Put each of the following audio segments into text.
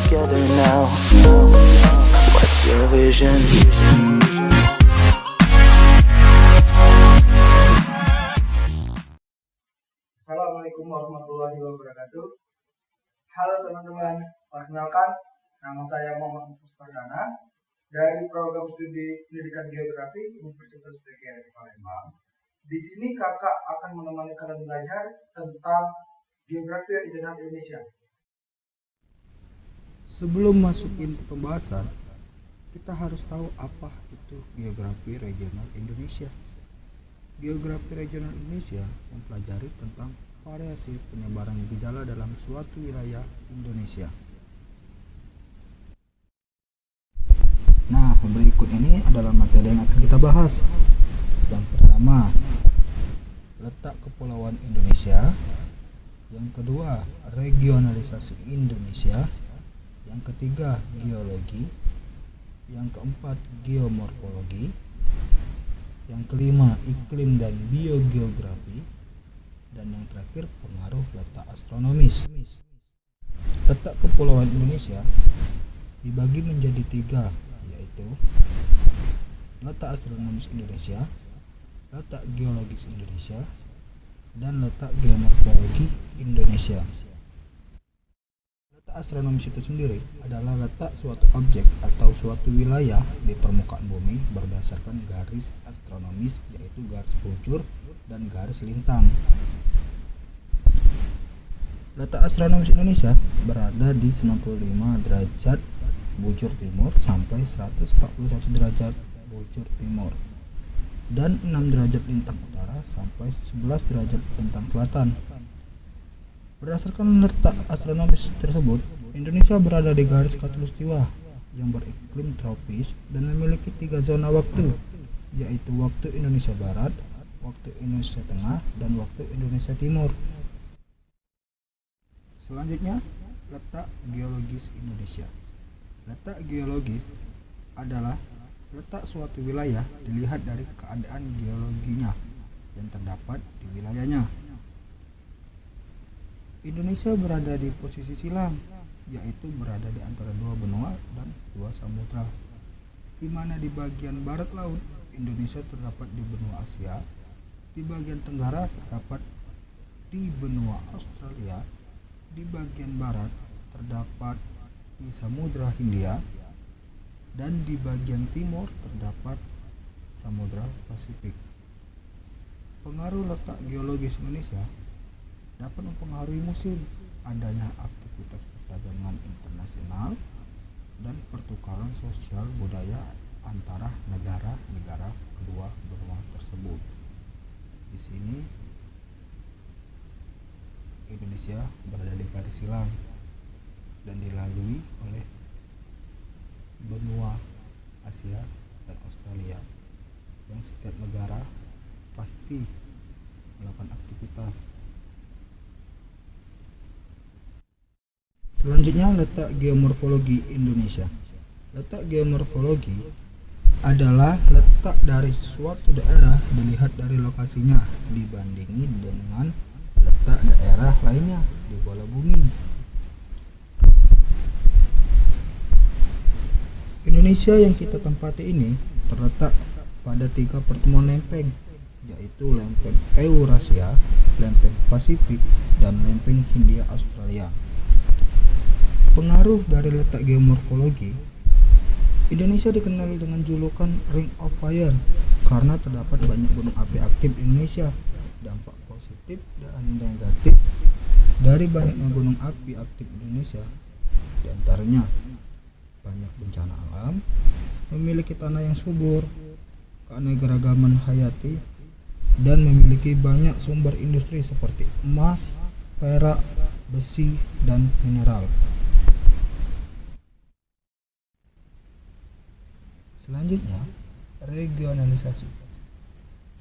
together now. What's your vision? Assalamualaikum warahmatullahi wabarakatuh. Halo teman-teman, perkenalkan nama saya Muhammad Mutus Perdana dari program studi pendidikan geografi Universitas PGRI Palembang. Di sini kakak akan menemani kalian belajar tentang geografi regional Indonesia. Sebelum masuk inti pembahasan, kita harus tahu apa itu geografi regional Indonesia. Geografi regional Indonesia mempelajari tentang variasi penyebaran gejala dalam suatu wilayah Indonesia. Nah, berikut ini adalah materi yang akan kita bahas. Yang pertama, letak kepulauan Indonesia. Yang kedua, regionalisasi Indonesia. Yang ketiga, geologi. Yang keempat, geomorfologi. Yang kelima, iklim dan biogeografi. Dan yang terakhir, pengaruh letak astronomis. Letak kepulauan Indonesia dibagi menjadi tiga, yaitu letak astronomis Indonesia, letak geologis Indonesia, dan letak geomorfologi Indonesia. Letak astronomis itu sendiri adalah letak suatu objek atau suatu wilayah di permukaan bumi berdasarkan garis astronomis, yaitu garis bujur dan garis lintang. Letak astronomis Indonesia berada di 95 derajat bujur timur sampai 141 derajat bujur timur dan 6 derajat lintang utara sampai 11 derajat lintang selatan. Berdasarkan letak astronomis tersebut, Indonesia berada di garis khatulistiwa yang beriklim tropis dan memiliki 3 zona waktu, yaitu waktu Indonesia Barat, waktu Indonesia Tengah, dan waktu Indonesia Timur. Selanjutnya, letak geologis Indonesia. Letak geologis adalah letak suatu wilayah dilihat dari keadaan geologinya yang terdapat di wilayahnya. Indonesia berada di posisi silang, yaitu berada di antara 2 benua dan 2 samudra, di mana di bagian barat laut Indonesia terdapat di benua Asia, di bagian tenggara terdapat di benua Australia, di bagian barat terdapat di Samudra Hindia, dan di bagian timur terdapat Samudra Pasifik. Pengaruh letak geologis Indonesia dapat mempengaruhi musim, adanya aktivitas perdagangan internasional, dan pertukaran sosial budaya antara negara-negara kedua benua tersebut. Di sini Indonesia berada di garis silang dan dilalui oleh benua Asia dan Australia, yang setiap negara pasti melakukan aktivitas. Selanjutnya, letak geomorfologi Indonesia. Letak geomorfologi adalah letak dari suatu daerah dilihat dari lokasinya dibandingi dengan letak daerah lainnya di bola bumi. Indonesia yang kita tempati ini terletak pada 3 pertemuan lempeng, yaitu lempeng Eurasia, lempeng Pasifik, dan lempeng Hindia Australia. Pengaruh dari letak geomorfologi, Indonesia dikenal dengan julukan Ring of Fire karena terdapat banyak gunung api aktif di Indonesia. Dampak positif dan negatif dari banyaknya gunung api aktif di Indonesia diantaranya banyak bencana alam, memiliki tanah yang subur, keanekaragaman hayati, dan memiliki banyak sumber industri seperti emas, perak, besi, dan mineral. Selanjutnya, regionalisasi.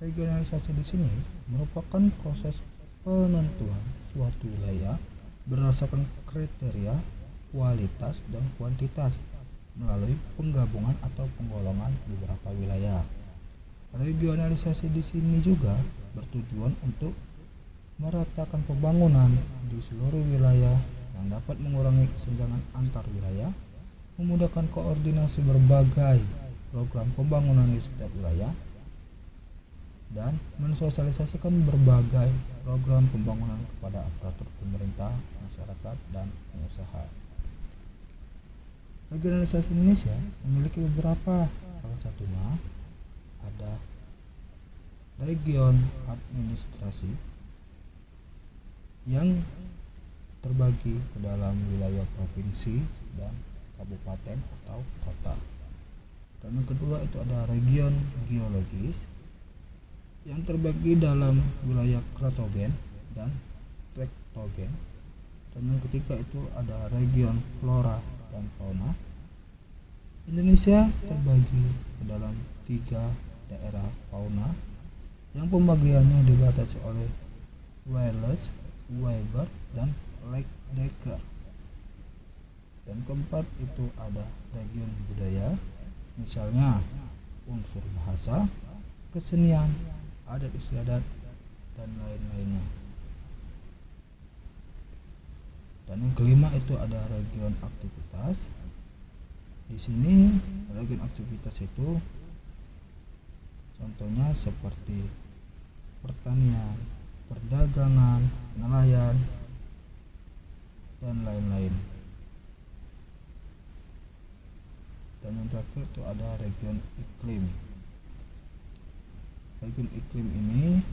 Regionalisasi di sini merupakan proses penentuan suatu wilayah berdasarkan kriteria, kualitas, dan kuantitas melalui penggabungan atau penggolongan beberapa wilayah. Regionalisasi di sini juga bertujuan untuk meratakan pembangunan di seluruh wilayah yang dapat mengurangi kesenjangan antar wilayah, memudahkan koordinasi berbagai program pembangunan di setiap wilayah, dan mensosialisasikan berbagai program pembangunan kepada aparatur pemerintah, masyarakat, dan pengusaha. Regionalisasi Indonesia memiliki beberapa, salah satunya ada region administrasi yang terbagi ke dalam wilayah provinsi dan kabupaten atau kota. Dan yang kedua itu ada region geologis yang terbagi dalam wilayah kratogen dan tektogen. Dan yang ketiga itu ada region flora dan fauna. Indonesia terbagi ke dalam 3 daerah fauna yang pembagiannya dibatasi oleh Wallace, Weber, dan Lake Decker. Dan keempat itu ada region budaya, misalnya unsur bahasa, kesenian, adat istiadat, dan lain-lainnya. Dan yang kelima itu ada region aktivitas. Di sini region aktivitas itu contohnya seperti pertanian, perdagangan, nelayan, dan lain-lain. Dan yang terakhir itu ada region iklim. Region iklim ini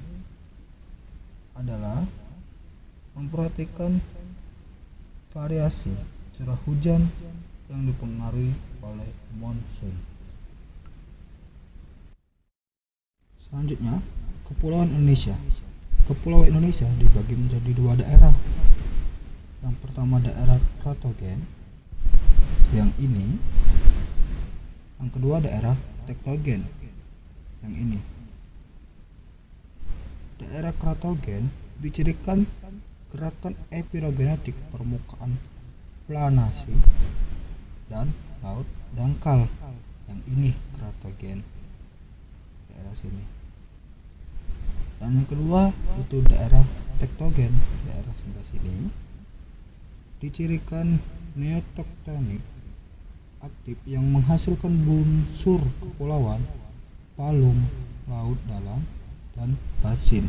adalah memperhatikan variasi curah hujan yang dipengaruhi oleh monsun. Selanjutnya, Kepulauan Indonesia. Kepulauan Indonesia dibagi menjadi 2 daerah. Yang pertama daerah kratogen, yang ini. Yang kedua daerah tektogen, yang ini. Daerah kratogen dicirikan gerakan epirogenetik permukaan planasi dan laut dangkal, yang ini kratogen, daerah sini. Dan yang kedua itu daerah tektogen, daerah sebelah sini, dicirikan neotektonik aktif yang menghasilkan bunsur kepulauan, palung, laut dalam, dan basin.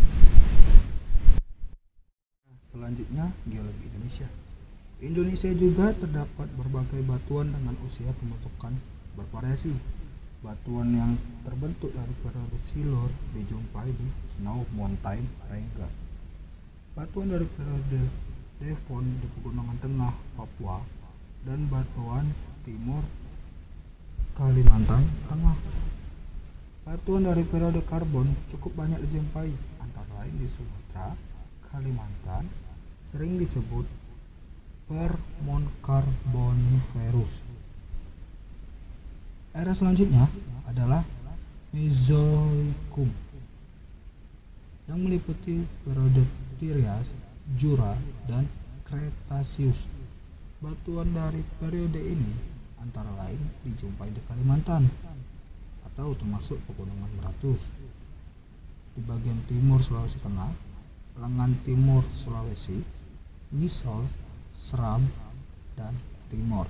Selanjutnya, geologi Indonesia. Indonesia juga terdapat berbagai batuan dengan usia pembentukan bervariasi. Batuan yang terbentuk dari periode Silur dijumpai di Snow Mountain Range. Batuan dari periode Devon di Pegunungan Tengah Papua, dan batuan timur Kalimantan Tengah. Batuan dari periode Karbon cukup banyak dijumpai, antara lain di Sumatera, Kalimantan, sering disebut Permonkarboniferous. Era selanjutnya adalah Mesozoikum yang meliputi periode Trias, Jura, dan Cretaceous. Batuan dari periode ini antara lain dijumpai di Kalimantan atau termasuk Pegunungan Meratus, di bagian timur Sulawesi Tengah, lengan timur Sulawesi, Misol, Seram, dan Timor.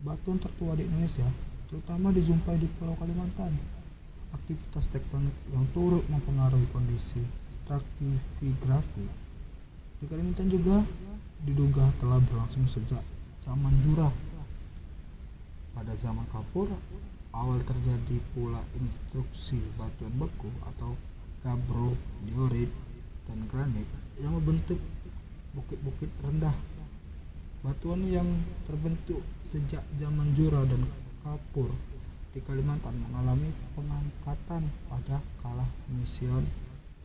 Batuan tertua di Indonesia terutama dijumpai di Pulau Kalimantan. Aktivitas tektonik yang turut mempengaruhi kondisi stratigrafi di Kalimantan juga diduga telah berlangsung sejak zaman Jura. Pada zaman Kapur, awal terjadi pula instruksi batuan beku atau gabbro, diorit, dan granit yang membentuk bukit-bukit rendah. Batuan yang terbentuk sejak zaman Jura dan Kapur di Kalimantan mengalami pengangkatan pada kala Mission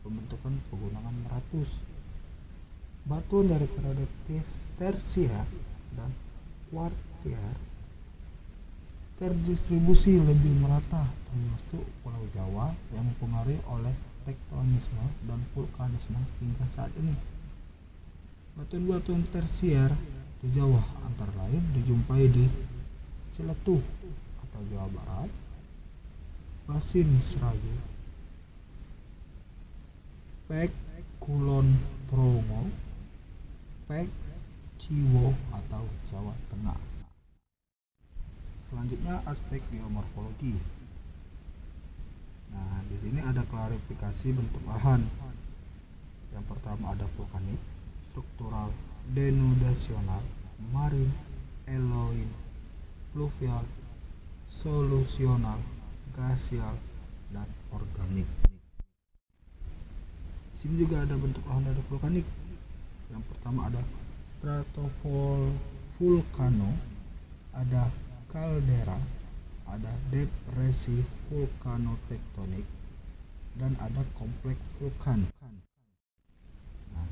pembentukan Pegunungan Meratus. Batuan dari periode Tersier dan Kuartier terdistribusi lebih merata, termasuk Pulau Jawa yang mempengaruhi oleh tektonisme dan vulkanisme hingga saat ini. Batuan-batuan tersier di Jawa antara lain dijumpai di Ciletuh atau Jawa Barat, Basin Serayu, Pek Kulon Progo, Pek Ciwo atau Jawa Tengah. Selanjutnya aspek geomorfologi. Nah, di sini ada klarifikasi bentuk lahan. Yang pertama ada vulkanik, struktural, denudasional, marin, eloin, fluvial, solusional, glasial, dan organik. Di sini juga ada bentuk lahan dari vulkanik. Yang pertama ada stratovulcano, ada kaldera, ada depresi vulkanotektonik, dan ada kompleks vulkan. Nah,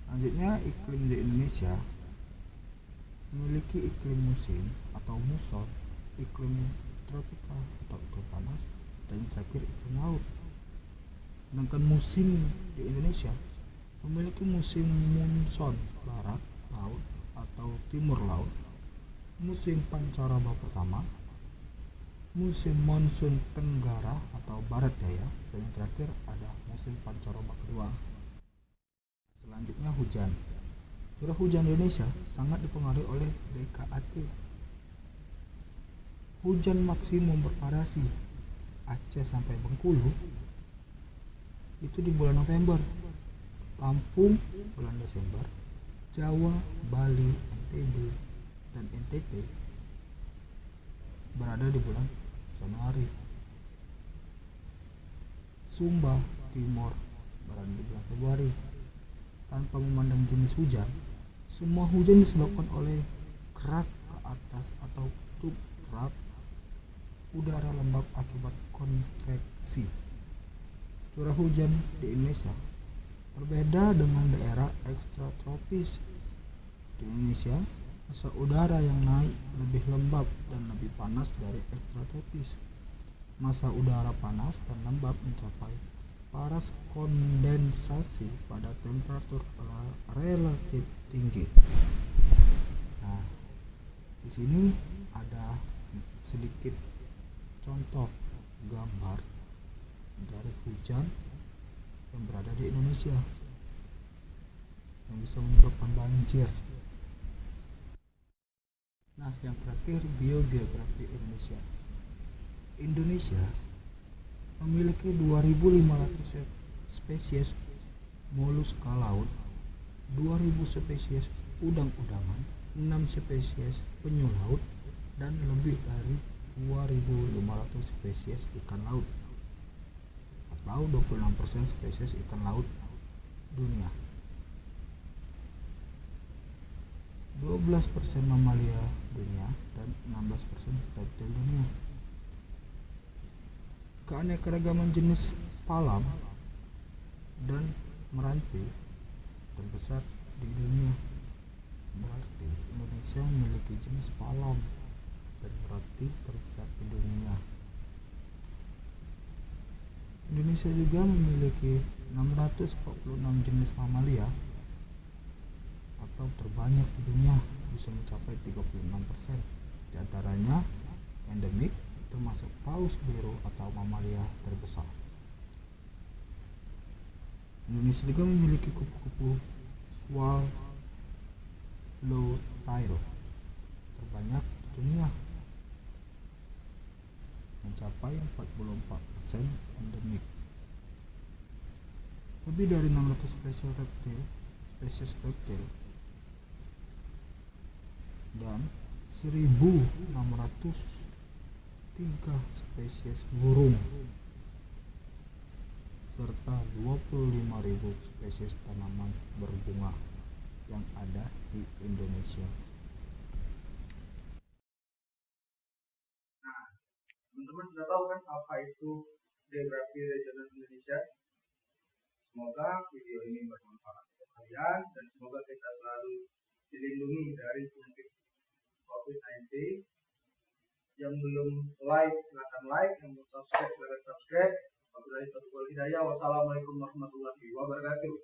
selanjutnya iklim di Indonesia memiliki iklim musim atau muson, iklim tropika atau iklim panas, dan terakhir iklim laut. Sedangkan musim di Indonesia memiliki musim monsun barat laut atau timur laut, musim pancaroba pertama, musim monsun tenggara atau barat daya, dan yang terakhir ada musim pancaroba kedua. Selanjutnya hujan. Curah hujan Indonesia sangat dipengaruhi oleh DKAT. Hujan maksimum bervariasi Aceh sampai Bengkulu itu di bulan November, Lampung bulan Desember, Jawa, Bali, NTB, dan NTT berada di bulan Januari. Sumba Timur berada di bulan Februari. Tanpa memandang jenis hujan, semua hujan disebabkan oleh kerak ke atas atau tubruk udara lembab akibat konveksi. Curah hujan di Indonesia berbeda dengan daerah ekstratropis. Di Indonesia, masa udara yang naik lebih lembab dan lebih panas dari ekstratropis. Masa udara panas dan lembab mencapai paras kondensasi pada temperatur relatif tinggi. Nah, di sini ada sedikit contoh gambar dari hujan yang berada di Indonesia yang bisa menyebabkan banjir. Nah, yang terakhir biogeografi Indonesia. Indonesia memiliki 2.500 spesies moluska laut, 2.000 spesies udang-udangan, 6 spesies penyu laut, dan lebih dari 2.500 spesies ikan laut atau 26% spesies ikan laut dunia, 12% mamalia dunia, dan 16% reptil dunia. Keanekaragaman jenis palam dan meranti terbesar di dunia. Berarti Indonesia memiliki jenis palam dan meranti terbesar di dunia. Indonesia juga memiliki 646 jenis mamalia atau terbanyak di dunia, bisa mencapai 36%. Di antaranya endemik, termasuk paus biru atau mamalia terbesar. Indonesia juga memiliki kupu-kupu swallowtail terbanyak di dunia, mencapai 44% endemik. Lebih dari 600 spesies reptil dan 1.603 spesies burung serta 25.000 spesies tanaman berbunga yang ada di Indonesia. Nah, teman-teman sudah tahu kan apa itu geografi regional Indonesia? Semoga video ini bermanfaat untuk kalian dan semoga kita selalu dilindungi dari penyakit COVID-19. Yang belum like silahkan like, yang belum subscribe silahkan subscribe. Wabillahi taufiq wal hidayah. Wassalamualaikum warahmatullahi wabarakatuh.